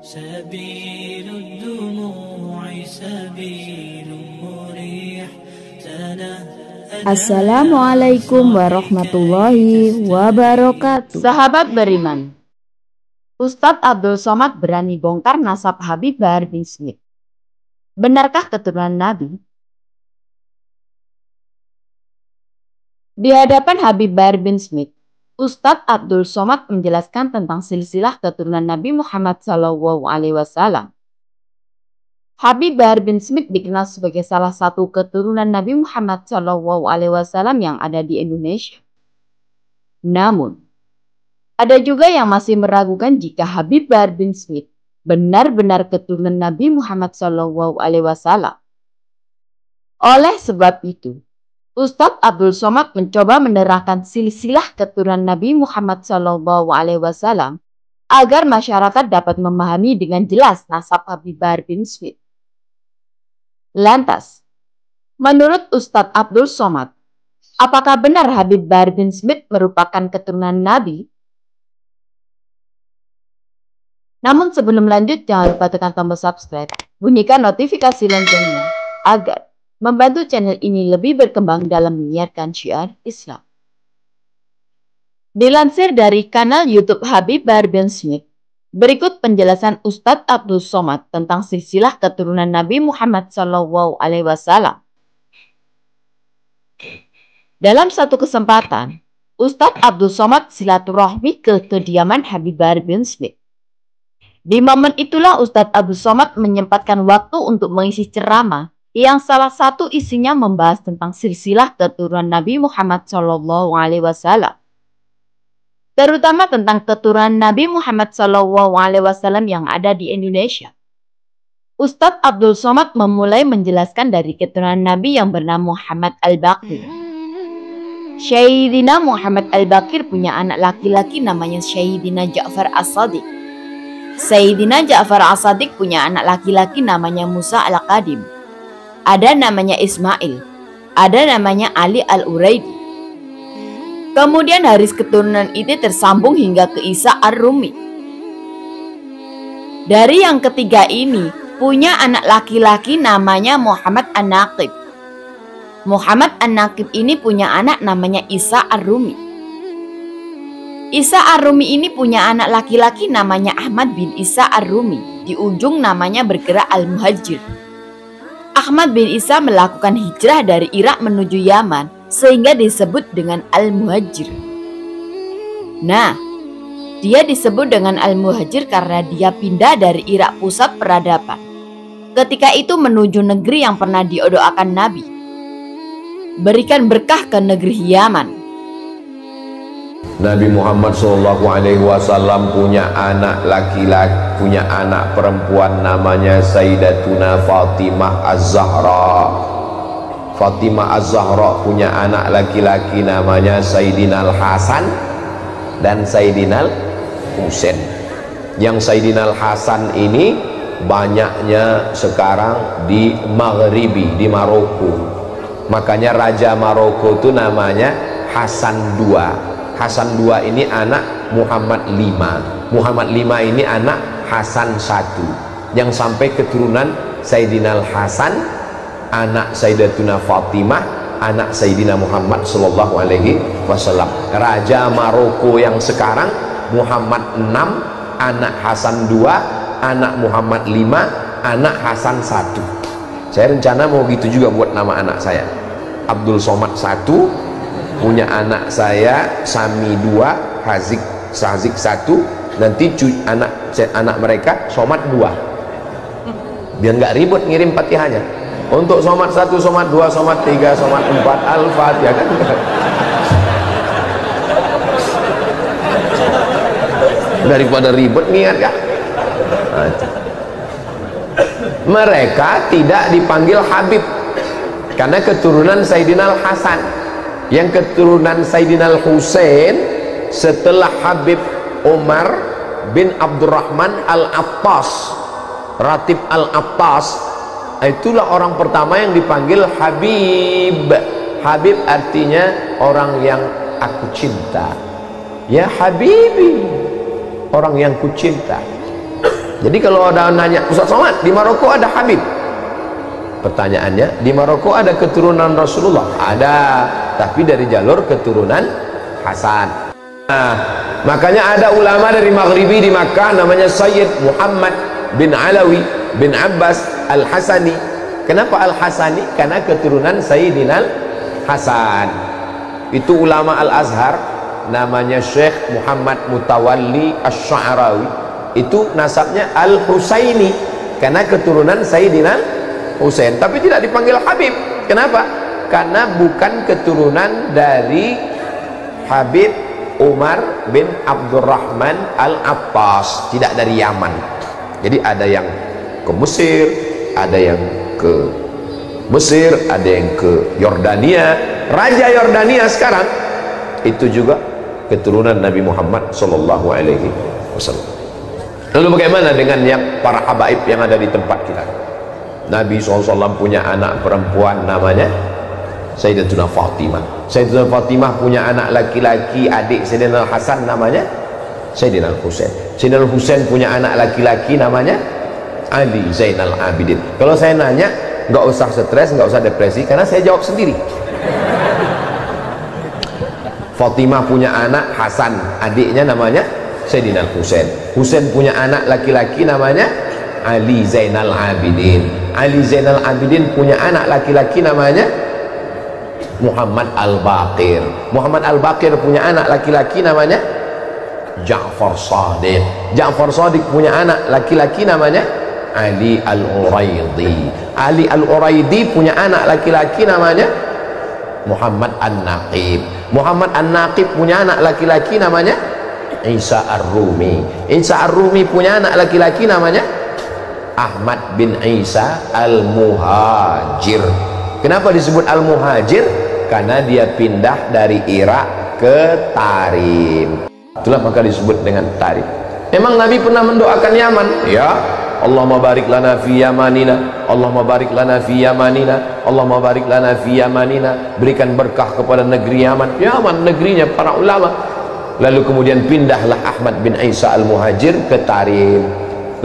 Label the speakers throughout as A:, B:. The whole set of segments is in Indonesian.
A: سبيل الدموع سبيل مريح.
B: Assalamualaikum warahmatullahi wabarakatuh.
C: Sahabat beriman, Ustadz Abdul Somad berani bongkar nasab Habib Bahar bin Smith. Benarkah keturunan Nabi? Di hadapan Habib Bahar bin Smith, Ustadz Abdul Somad menjelaskan tentang silsilah keturunan Nabi Muhammad SAW. Habib Bahar bin Smith dikenal sebagai salah satu keturunan Nabi Muhammad SAW yang ada di Indonesia. Namun, ada juga yang masih meragukan jika Habib Bahar bin Smith benar-benar keturunan Nabi Muhammad SAW. Oleh sebab itu, Ustadz Abdul Somad mencoba menerangkan silsilah keturunan Nabi Muhammad SAW agar masyarakat dapat memahami dengan jelas nasab Habib Bahar bin Smith. Lantas, menurut Ustadz Abdul Somad, apakah benar Habib Bahar bin Smith merupakan keturunan Nabi? Namun sebelum lanjut, jangan lupa tekan tombol subscribe, bunyikan notifikasi loncengnya agar membantu channel ini lebih berkembang dalam menyiarkan syiar Islam. Dilansir dari kanal YouTube Habib Bahar bin Smith, berikut penjelasan Ustadz Abdul Somad tentang silsilah keturunan Nabi Muhammad SAW. Dalam satu kesempatan, Ustadz Abdul Somad silaturahmi ke kediaman Habib Bahar bin Smith. Di momen itulah Ustadz Abdul Somad menyempatkan waktu untuk mengisi ceramah yang salah satu isinya membahas tentang silsilah keturunan Nabi Muhammad SAW. Terutama tentang keturunan Nabi Muhammad SAW yang ada di Indonesia. Ustadz Abdul Somad memulai menjelaskan dari keturunan Nabi yang bernama Muhammad Al-Baqir. Sayyidina Muhammad Al-Baqir punya anak laki-laki namanya Sayyidina Ja'far As-Shadiq. Sayyidina Ja'far As-Shadiq punya anak laki-laki namanya Musa Al-Qadim. Ada namanya Ismail, ada namanya Ali Al-Uraidi. Kemudian haris keturunan itu tersambung hingga ke Isa Ar-Rumi. Dari yang ketiga ini punya anak laki-laki namanya Muhammad An-Naqib. Muhammad An-Naqib ini punya anak namanya Isa Ar-Rumi. Isa Ar-Rumi ini punya anak laki-laki namanya Ahmad bin Isa Ar-Rumi. Di ujung namanya bergerak Al-Muhajir. Ahmad bin Isa melakukan hijrah dari Irak menuju Yaman sehingga disebut dengan Al-Muhajir. Nah, dia disebut dengan Al-Muhajir karena dia pindah dari Irak pusat peradaban. Ketika itu menuju negeri yang pernah didoakan Nabi. Berikan berkah ke negeri Yaman.
D: Nabi Muhammad SAW punya anak laki-laki, punya anak perempuan namanya Sayyidatuna Fatimah Az-Zahra. Fatimah Az-Zahra punya anak laki-laki namanya Sayyidina Al-Hasan dan Sayyidina Al-Husain. Yang Sayyidina Al-Hasan ini banyaknya sekarang di Maghribi, di Maroko. Makanya Raja Maroko itu namanya Hasan II. Hasan II ini anak Muhammad V. Muhammad V ini anak Hasan I, yang sampai keturunan Sayyidina Al-Hasan, anak Sayyidatuna Fatimah, anak Sayyidina Muhammad SAW. Raja Maroko yang sekarang Muhammad VI, anak Hasan II, anak Muhammad V, anak Hasan I. Saya rencana mau gitu juga buat nama anak saya. Abdul Somad I, punya anak saya Sami 2, Sazik 1, nanti anak mereka Somad 2. Biar nggak ribut ngirim Fatihahnya. Untuk Somad 1, Somad 2, Somad 3, Somad 4, Al-Fatihah kan. Daripada ribut ngingat kan. Mereka tidak dipanggil Habib karena keturunan Sayyidina Al-Hasan. Yang keturunan Sayyidina Al-Husain setelah Habib Umar bin Abdurrahman Al-Attas, Ratib Al-Attas, itulah orang pertama yang dipanggil Habib. Habib artinya orang yang aku cinta. Ya Habibi, orang yang kucinta. Jadi kalau ada nanya, Ustaz Somad, di Maroko ada Habib. Pertanyaannya, di Maroko ada keturunan Rasulullah? Ada, tapi dari jalur keturunan Hasan. Nah, makanya ada ulama dari Maghribi di Makkah namanya Sayyid Muhammad bin Alawi bin Abbas Al-Hasani. Kenapa Al-Hasani? Karena keturunan Sayyidina Hasan. Itu ulama Al-Azhar namanya Syekh Muhammad Mutawalli Asy-Sya'rawi. Itu nasabnya Al-Husaini karena keturunan Sayyidina Husain, tapi tidak dipanggil Habib. Kenapa? Karena bukan keturunan dari Habib Umar bin Abdurrahman Al-Abbas, tidak dari Yaman. Jadi ada yang ke Mesir, ada yang ke Mesir, ada yang ke Yordania. Raja Yordania sekarang itu juga keturunan Nabi Muhammad sallallahu alaihi wasallam. Lalu bagaimana dengan yang para habaib yang ada di tempat kita? Nabi SAW punya anak perempuan namanya Sayyidatuna Fatimah. Sayyidatuna Fatimah punya anak laki-laki, adik Sayyidina Hasan namanya Sayyidina Husain. Sayyidina Husain punya anak laki-laki namanya Ali Zainal Abidin. Kalau saya nanya, nggak usah stres, nggak usah depresi, karena saya jawab sendiri. Fatimah punya anak Hasan, adiknya namanya Sayyidina Husain. Husain punya anak laki-laki namanya Ali Zainal Abidin. Ali Zainal Abidin punya anak laki-laki namanya Muhammad Al-Baqir. Muhammad Al-Baqir punya anak laki-laki namanya Ja'far Shadiq. Ja'far Shadiq punya anak laki-laki namanya Ali Al-Uraidi. Ali Al-Uraidi punya anak laki-laki namanya Muhammad An-Naqib. Muhammad An-Naqib punya anak laki-laki namanya Isa Ar-Rumi. Isa Ar-Rumi punya anak laki-laki namanya Ahmad bin Isa Al-Muhajir. Kenapa disebut Al-Muhajir? Karena dia pindah dari Irak ke Tarim. Itulah maka disebut dengan Tarim. Memang Nabi pernah mendoakan Yaman? Ya. Allahumma barik lana fi yamanina, Allahumma barik lana fi yamanina, Allahumma barik lana fi yamanina. Berikan berkah kepada negeri Yaman. Yaman negerinya para ulama. Lalu kemudian pindahlah Ahmad bin Isa Al-Muhajir ke Tarim.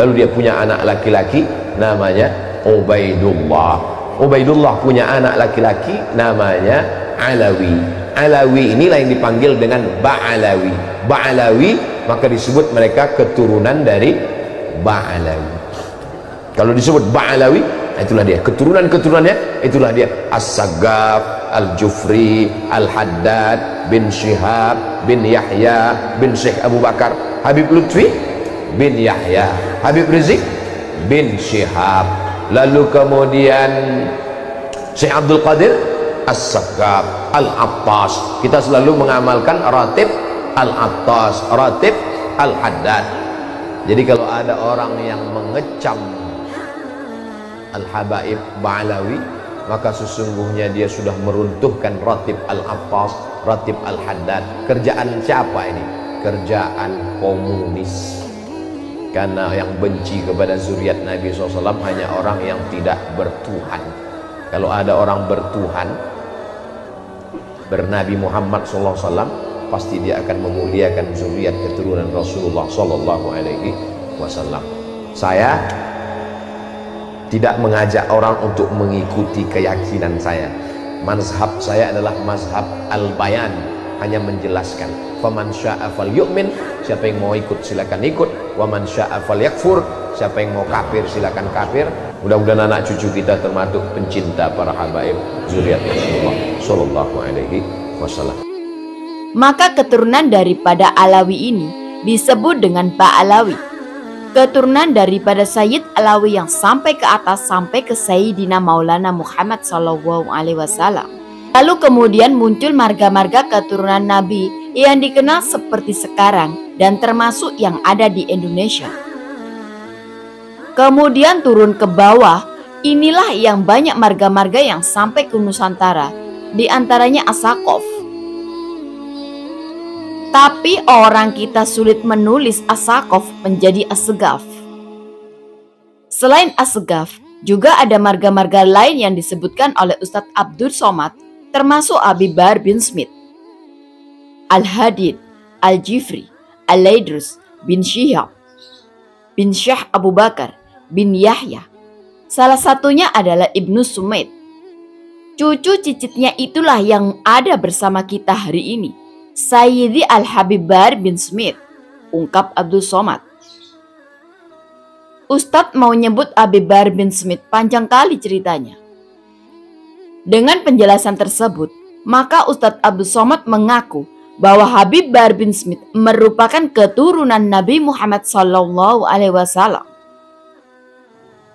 D: Lalu dia punya anak laki-laki namanya Ubaidullah. Ubaidullah punya anak laki-laki namanya Alawi. Alawi inilah yang dipanggil dengan Ba'alawi. Ba'alawi maka disebut mereka keturunan dari Ba'alawi. Kalau disebut Ba'alawi, itulah dia keturunan-keturunannya, itulah dia As-Saggaf, Al-Jufri, Al-Haddad bin Syihab bin Yahya bin Syekh Abu Bakar, Habib Lutfi bin Yahya, Habib Rizik bin Syihab. Lalu kemudian Syekh Abdul Qadir As-Saggaf, Al-Attas. Kita selalu mengamalkan ratib Al-Attas, ratib Al-Haddad. Jadi kalau ada orang yang mengecam Al-Habaib Ba'alawi, maka sesungguhnya dia sudah meruntuhkan ratib Al-Attas, ratib Al-Haddad. Kerjaan siapa ini? Kerjaan komunis. Karena yang benci kepada zuriat Nabi SAW hanya orang yang tidak bertuhan. Kalau ada orang bertuhan, bernabi Muhammad SAW, pasti dia akan memuliakan zuriat keturunan Rasulullah SAW. Saya tidak mengajak orang untuk mengikuti keyakinan saya. Mazhab saya adalah mazhab al-bayan, hanya menjelaskan. Faman syaa falyu'min, siapa yang mau ikut silakan ikut. Waman syaa falyakfur, siapa yang mau kafir silakan kafir. Mudah-mudahan anak cucu kita termasuk pencinta para habaib zuriat Rasulullah sallallahu alaihi wasallam.
C: Maka keturunan daripada Alawi ini disebut dengan Ba'alawi. Keturunan daripada Sayyid Alawi yang sampai ke atas sampai ke Sayyidina Maulana Muhammad SAW. Lalu kemudian muncul marga-marga keturunan Nabi yang dikenal seperti sekarang dan termasuk yang ada di Indonesia. Kemudian turun ke bawah, inilah yang banyak marga-marga yang sampai ke Nusantara, di antaranya As-Saqqaf. Tapi orang kita sulit menulis As-Saqqaf menjadi As-Saggaf. Selain As-Saggaf, juga ada marga-marga lain yang disebutkan oleh Ustadz Abdul Somad, termasuk Habib Bahar bin Smith, Al-Hadid, Al-Jifri, Al-Laidrus bin Syihab. bin Syekh Abu Bakar bin Yahya. Salah satunya adalah Ibnu Sumaid. Cucu cicitnya itulah yang ada bersama kita hari ini. Sayyidi Al-Habib Bahar bin Smith, ungkap Abdul Somad. Ustadz mau nyebut Habib Bahar bin Smith panjang kali ceritanya. Dengan penjelasan tersebut, maka Ustadz Abdul Somad mengaku bahwa Habib Bahar bin Smith merupakan keturunan Nabi Muhammad SAW.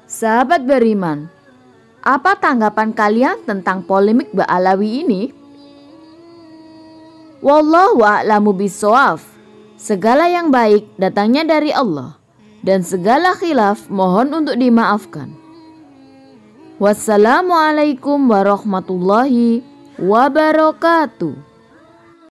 B: Sahabat beriman, apa tanggapan kalian tentang polemik Ba'alawi ini? Wallahu a'lamu bishawab. Segala yang baik datangnya dari Allah, dan segala khilaf mohon untuk dimaafkan. Wassalamualaikum warahmatullahi wabarakatuh.